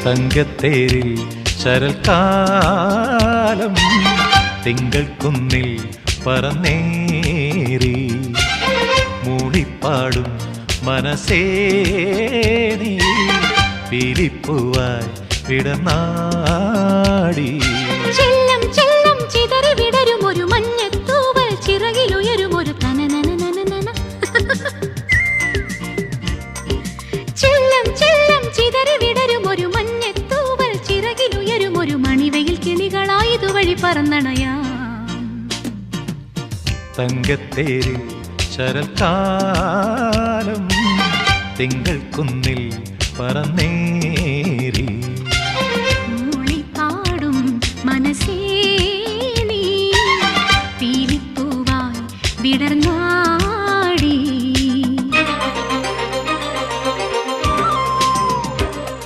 തങ്കത്തേരിൽ ശരൽക്കാലം തിങ്കൾ കുന്നിൽ പറന്നേറി മൂളിപ്പാടും മനസ്സേ നീ പീലിപ്പൂവായി വിടനാടി. ചെല്ലം ചെല്ലം ചിതറി വിടരും ഒരു മഞ്ഞത്തൂവൽ ചിറകിലുയരും ഒരു തനനനനനന. ചെല്ലം ചെല്ലം ചിതറി വിടരും ഒരു മഞ്ഞത്തൂവൽ ചിറകിലുയരും ഒരു മണിവെയിൽ കിളികളായതുവഴി പറന്നണയാം. തങ്കത്തേരിൽ ശരൽക്കാലം തിങ്കൾ കുന്നിൽ പറന്നേറി മൂളിപ്പാടും മനസ്സേ